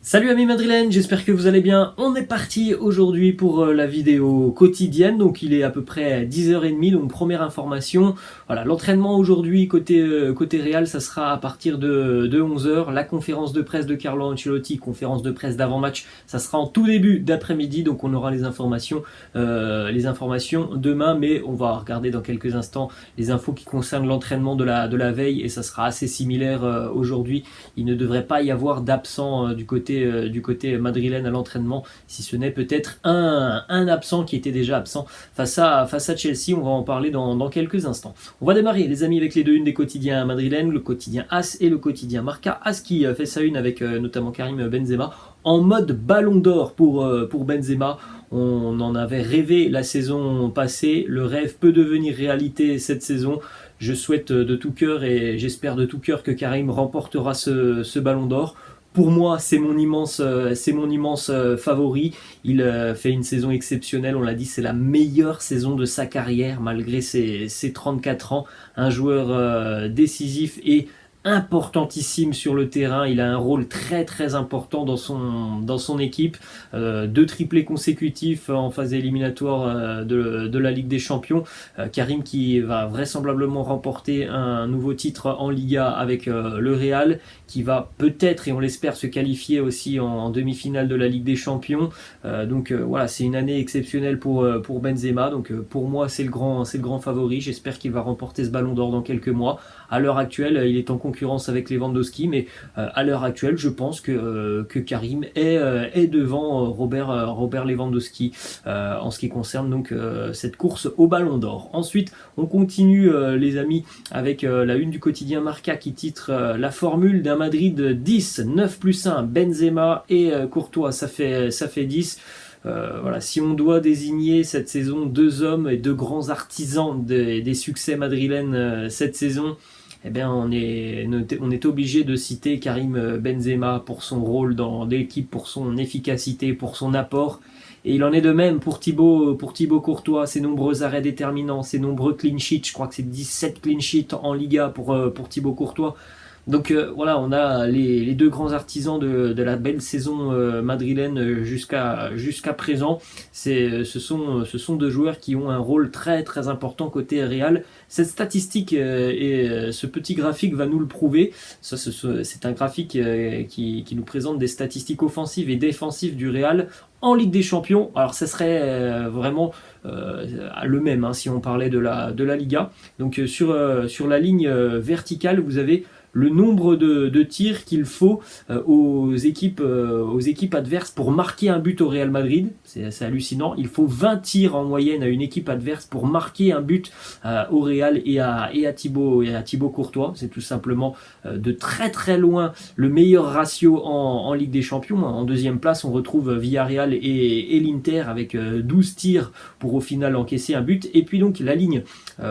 Salut amis madrilènes, j'espère que vous allez bien. On est parti aujourd'hui pour la vidéo quotidienne, donc il est à peu près 10h30, donc première information. Voilà, l'entraînement aujourd'hui côté Real, ça sera à partir de 11h. La conférence de presse de Carlo Ancelotti, conférence de presse d'avant-match, ça sera en tout début d'après-midi, donc on aura les informations demain, mais on va regarder dans quelques instants les infos qui concernent l'entraînement de la veille, et ça sera assez similaire aujourd'hui. Il ne devrait pas y avoir d'absent du côté madrilène à l'entraînement, si ce n'est peut-être un absent qui était déjà absent face à Chelsea. On va en parler dans quelques instants. On va démarrer les amis avec les deux unes des quotidiens madrilènes, le quotidien AS et le quotidien Marca. AS qui fait sa une avec notamment Karim Benzema en mode ballon d'or pour Benzema. On en avait rêvé la saison passée, le rêve peut devenir réalité cette saison. Je souhaite de tout cœur et j'espère de tout cœur que Karim remportera ce ballon d'or. Pour moi, c'est mon immense favori. Il fait une saison exceptionnelle, on l'a dit, c'est la meilleure saison de sa carrière malgré ses 34 ans. Un joueur décisif et importantissime sur le terrain. Il a un rôle très très important dans son équipe. Deux triplés consécutifs en phase éliminatoire de la Ligue des Champions. Karim qui va vraisemblablement remporter un nouveau titre en Liga avec le Real, qui va peut-être, et on l'espère, se qualifier aussi en demi-finale de la Ligue des Champions. Voilà, c'est une année exceptionnelle pour Benzema. Donc pour moi, c'est le grand favori. J'espère qu'il va remporter ce ballon d'or dans quelques mois. À l'heure actuelle, il est en concurrence avec Lewandowski, mais à l'heure actuelle, je pense que Karim est devant Robert Lewandowski en ce qui concerne donc cette course au ballon d'or. Ensuite, on continue les amis avec la une du quotidien Marca qui titre la formule d'un Madrid 10, 9 plus 1, Benzema et Courtois, ça fait 10. Voilà, si on doit désigner cette saison deux hommes et deux grands artisans des succès madrilènes cette saison, eh bien, on est obligé de citer Karim Benzema pour son rôle dans l'équipe, pour son efficacité, pour son apport. Et il en est de même pour Thibaut Courtois, ses nombreux arrêts déterminants, ses nombreux clean sheets. Je crois que c'est 17 clean sheets en Liga pour Thibaut Courtois. Donc voilà, on a les deux grands artisans de la belle saison madrilène jusqu'à présent. Ce sont deux joueurs qui ont un rôle très très important côté Real. Cette statistique et ce petit graphique va nous le prouver. C'est un graphique qui nous présente des statistiques offensives et défensives du Real en Ligue des Champions. Alors ça serait vraiment le même si on parlait de la Liga. Donc sur la ligne verticale, vous avez le nombre de tirs qu'il faut aux équipes adverses pour marquer un but au Real Madrid. C'est hallucinant. Il faut 20 tirs en moyenne à une équipe adverse pour marquer un but au Real et à Thibaut Courtois. C'est tout simplement de très très loin le meilleur ratio en Ligue des Champions. En deuxième place, on retrouve Villarreal et l'Inter avec 12 tirs pour au final encaisser un but. Et puis donc la ligne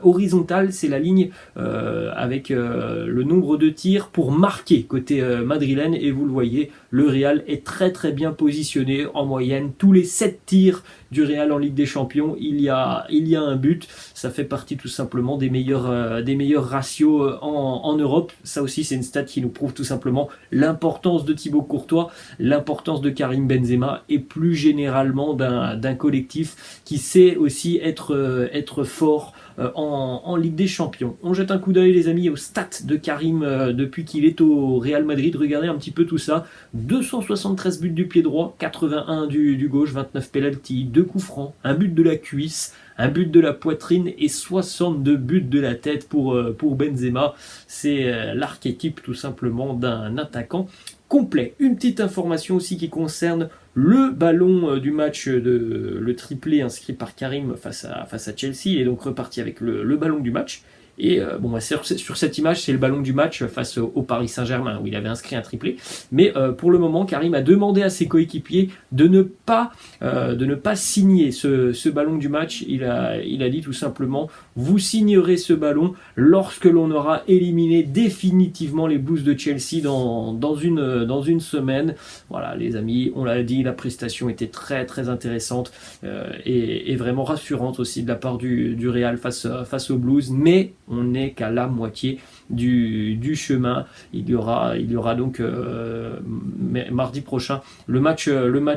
horizontale, c'est la ligne avec le nombre de tirs pour marquer côté madrilène, et vous le voyez, le Real est très très bien positionné en moyenne. Tous les 7 tirs du Real en Ligue des Champions, il y a un but. Ça fait partie tout simplement des meilleurs ratios en Europe. Ça aussi, c'est une stat qui nous prouve tout simplement l'importance de Thibaut Courtois, l'importance de Karim Benzema et plus généralement d'un collectif qui sait aussi être fort en Ligue des Champions. On jette un coup d'œil les amis aux stats de Karim depuis qu'il est au Real Madrid. Regardez un petit peu tout ça. 273 buts du pied droit, 81 du gauche, 29 penalty, 2 coups francs, un but de la cuisse, un but de la poitrine et 62 buts de la tête pour Benzema. C'est l'archétype tout simplement d'un attaquant complet. Une petite information aussi qui concerne le ballon du match, le triplé inscrit par Karim face à Chelsea. Il est donc reparti avec le ballon du match. Et sur cette image, c'est le ballon du match face au Paris Saint-Germain où il avait inscrit un triplé. Mais pour le moment, Karim a demandé à ses coéquipiers de ne pas signer ce ballon du match. Il a dit tout simplement: vous signerez ce ballon lorsque l'on aura éliminé définitivement les Blues de Chelsea dans une semaine. Voilà les amis, on l'a dit, la prestation était très très intéressante et vraiment rassurante aussi de la part du Real face aux Blues. Mais on n'est qu'à la moitié du chemin. Il y aura donc mardi prochain le match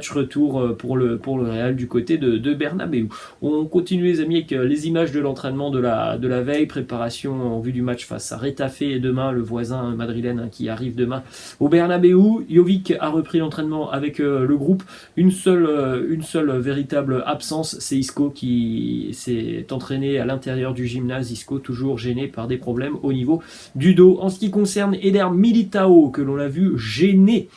retour pour le Real du côté de Bernabéu. On continue les amis avec les images de l'entraînement de la veille, préparation en vue du match face à Retafe et demain le voisin madrilène qui arrive demain au Bernabéu. Jovic a repris l'entraînement avec le groupe. Une seule véritable absence, c'est Isco qui s'est entraîné à l'intérieur du gymnase. Isco toujours gêné par des problèmes au niveau du dos. En ce qui concerne Eder Militao, que l'on a vu gêné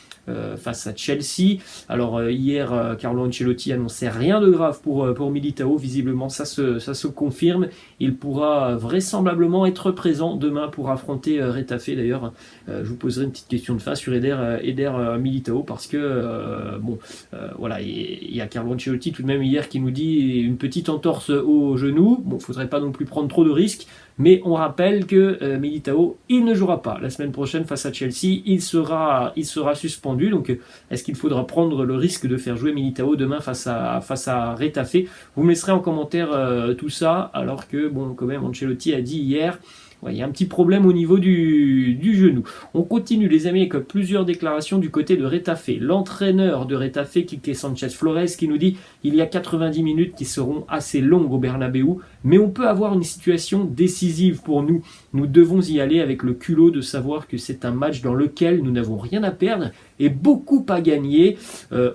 face à Chelsea. Alors hier, Carlo Ancelotti annonçait rien de grave pour Militao. Visiblement, ça se confirme. Il pourra vraisemblablement être présent demain pour affronter Retafe. D'ailleurs, je vous poserai une petite question de face sur Eder Militao parce que voilà, il y a Carlo Ancelotti tout de même hier qui nous dit une petite entorse au genou. Bon, faudrait pas non plus prendre trop de risques. Mais on rappelle que Militao, il ne jouera pas la semaine prochaine face à Chelsea. Il sera suspendu. Donc, est-ce qu'il faudra prendre le risque de faire jouer Militao demain face à Retafe? Vous me laisserez en commentaire tout ça. Alors que, bon, quand même, Ancelotti a dit hier... Ouais, il y a un petit problème au niveau du genou. On continue les amis avec plusieurs déclarations du côté de Retafe. L'entraîneur de Retafe, Quique Sanchez Flores, qui nous dit il y a 90 minutes qui seront assez longues au Bernabéu, mais on peut avoir une situation décisive pour nous. Nous devons y aller avec le culot de savoir que c'est un match dans lequel nous n'avons rien à perdre et beaucoup à gagner.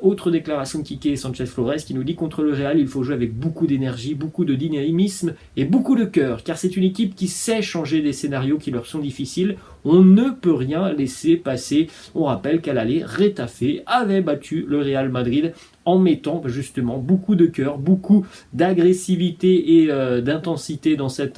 Autre déclaration de Quique Sanchez Flores qui nous dit contre le Real, il faut jouer avec beaucoup d'énergie, beaucoup de dynamisme et beaucoup de cœur, car c'est une équipe qui sait changer des scénarios qui leur sont difficiles. On ne peut rien laisser passer. On rappelle qu'à l'aller, Retafe avait battu le Real Madrid en mettant justement beaucoup de cœur, beaucoup d'agressivité et d'intensité dans cette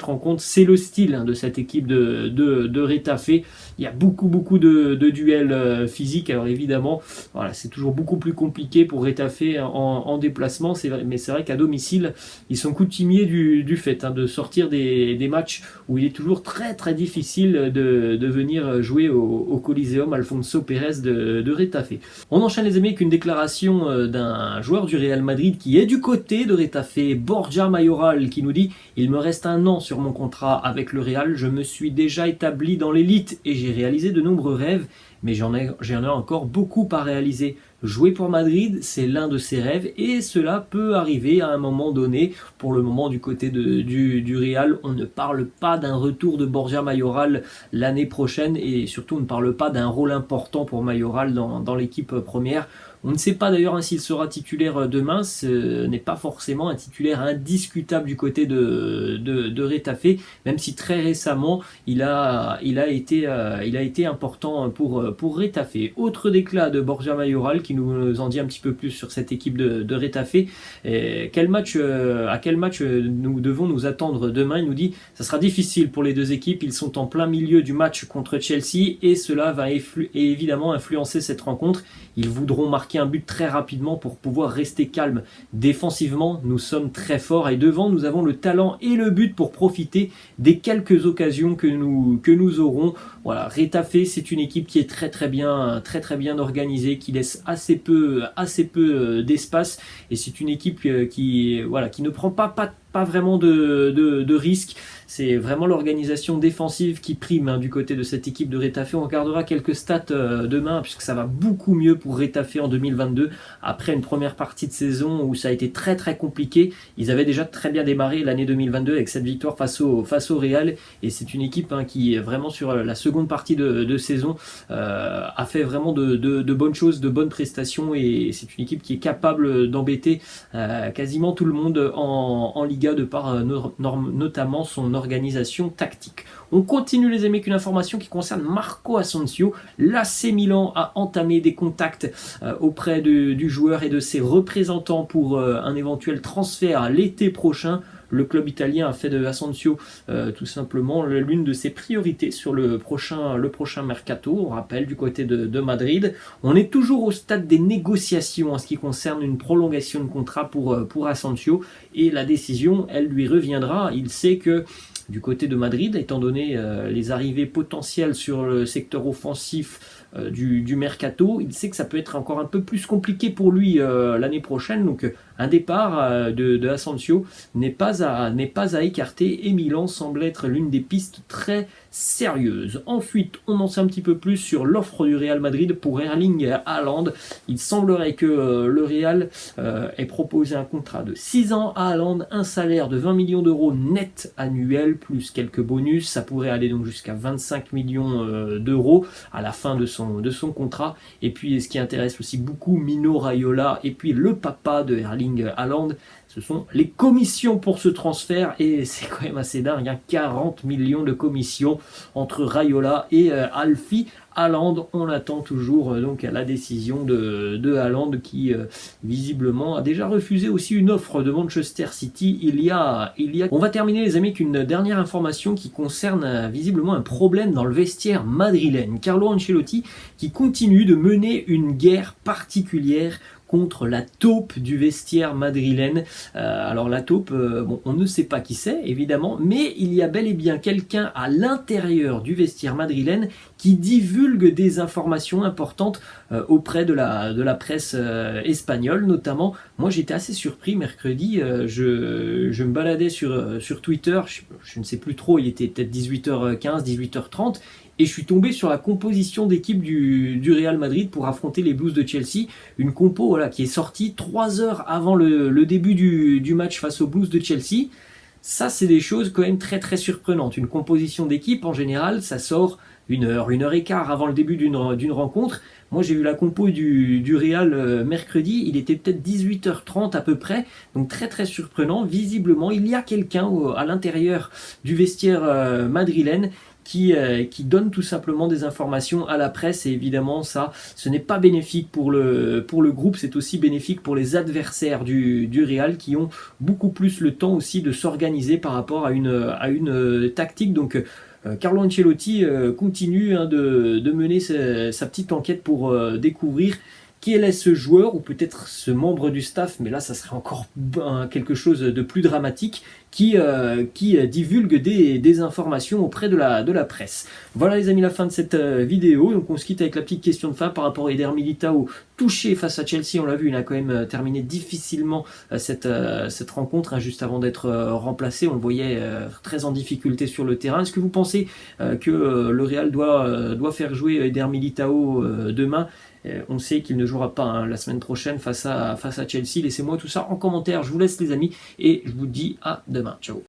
rencontre. C'est le style de cette équipe de Retafe. Il y a beaucoup de duels physiques. Alors évidemment, voilà, c'est toujours beaucoup plus compliqué pour Retafe en déplacement. Mais c'est vrai qu'à domicile, ils sont coutumiers du fait de sortir des matchs où il est toujours très très difficile de venir jouer au Coliseum Alfonso Pérez de Retafe. On enchaîne les amis avec une déclaration d'un joueur du Real Madrid qui est du côté de Retafe, Borja Mayoral, qui nous dit « Il me reste 1 an sur mon contrat avec le Real, je me suis déjà établi dans l'élite et j'ai réalisé de nombreux rêves, mais j'en ai encore beaucoup à réaliser. Jouer pour Madrid, c'est l'un de ses rêves et cela peut arriver à un moment donné. Pour le moment, du côté du Real, on ne parle pas d'un retour de Borja Mayoral l'année prochaine et surtout on ne parle pas d'un rôle important pour Mayoral dans l'équipe première. On ne sait pas d'ailleurs s'il sera titulaire demain, ce n'est pas forcément un titulaire indiscutable du côté de Retafe, même si très récemment il a été important pour Retafe. Autre déclat de Borja Mayoral qui nous en dit un petit peu plus sur cette équipe de Retafe. À quel match nous devons nous attendre demain? Il nous dit ça sera difficile pour les deux équipes, ils sont en plein milieu du match contre Chelsea et cela va évidemment influencer cette rencontre. Ils voudront marquer un but très rapidement pour pouvoir rester calme. Défensivement, nous sommes très forts et devant, nous avons le talent et le but pour profiter des quelques occasions que nous aurons. Voilà, Retafe, c'est une équipe qui est très bien organisée, qui laisse assez peu d'espace et c'est une équipe qui ne prend pas vraiment de risques. C'est vraiment l'organisation défensive qui prime du côté de cette équipe de Retafe. On regardera quelques stats demain puisque ça va beaucoup mieux pour Retafe en 2022 après une première partie de saison où ça a été très compliqué. Ils avaient déjà très bien démarré l'année 2022 avec cette victoire face au Real et c'est une équipe qui vraiment sur la seconde partie de saison a fait vraiment de bonnes choses, de bonnes prestations et c'est une équipe qui est capable d'embêter quasiment tout le monde en Liga de par notamment son organisation tactique. On continue les amis avec une information qui concerne Marco Asensio. L'AC Milan a entamé des contacts auprès du joueur et de ses représentants pour un éventuel transfert l'été prochain. Le club italien a fait de Asensio tout simplement l'une de ses priorités sur le prochain mercato, on rappelle du côté de Madrid. On est toujours au stade des négociations en ce qui concerne une prolongation de contrat pour Asensio et la décision, elle lui reviendra. Il sait que du côté de Madrid, étant donné les arrivées potentielles sur le secteur offensif du mercato. Il sait que ça peut être encore un peu plus compliqué pour lui l'année prochaine, donc un départ de Asensio n'est pas à écarter et Milan semble être l'une des pistes très sérieuses. Ensuite, on en sait un petit peu plus sur l'offre du Real Madrid pour Erling Haaland. Il semblerait que le Real ait proposé un contrat de 6 ans à Haaland, un salaire de 20 millions d'euros net annuel, plus quelques bonus. Ça pourrait aller donc jusqu'à 25 millions d'euros à la fin de son contrat. Et puis, ce qui intéresse aussi beaucoup Mino Raiola et puis le papa de Erling Haaland, ce sont les commissions pour ce transfert, et c'est quand même assez dingue, hein, 40 millions de commissions entre Raiola et Alfie Haaland. On attend toujours donc la décision de Haaland qui visiblement a déjà refusé aussi une offre de Manchester City il y a. On va terminer les amis avec une dernière information qui concerne visiblement un problème dans le vestiaire madrilène. Carlo Ancelotti qui continue de mener une guerre particulière contre la taupe du vestiaire madrilène. Alors la taupe, bon, on ne sait pas qui c'est évidemment, mais il y a bel et bien quelqu'un à l'intérieur du vestiaire madrilène qui divulgue des informations importantes auprès de la presse espagnole notamment. Moi j'étais assez surpris mercredi, je me baladais sur Twitter, je ne sais plus trop, il était peut-être 18h15, 18h30, et je suis tombé sur la composition d'équipe du Real Madrid pour affronter les Blues de Chelsea. Une compo voilà, qui est sortie 3 heures avant le début du match face aux Blues de Chelsea. Ça, c'est des choses quand même très très surprenantes. Une composition d'équipe, en général, ça sort 1 heure et quart avant le début d'une rencontre. Moi, j'ai vu la compo du Real mercredi, il était peut-être 18h30 à peu près, donc très très surprenant. Visiblement, il y a quelqu'un à l'intérieur du vestiaire madrilène qui donne tout simplement des informations à la presse, et évidemment ça, ce n'est pas bénéfique pour le groupe, c'est aussi bénéfique pour les adversaires du Real qui ont beaucoup plus le temps aussi de s'organiser par rapport à une tactique. Donc Carlo Ancelotti continue de mener sa petite enquête pour découvrir quel est ce joueur ou peut-être ce membre du staff, mais là ça serait encore quelque chose de plus dramatique, qui divulgue des informations auprès de la presse. Voilà les amis, la fin de cette vidéo. Donc on se quitte avec la petite question de fin par rapport à Eder Militao touché face à Chelsea. On l'a vu, il a quand même terminé difficilement cette rencontre hein, juste avant d'être remplacé. On le voyait très en difficulté sur le terrain. Est-ce que vous pensez que le Real doit faire jouer Eder Militao demain? On sait qu'il ne jouera pas hein, la semaine prochaine face à Chelsea. Laissez-moi tout ça en commentaire. Je vous laisse les amis et je vous dis à demain. Ciao.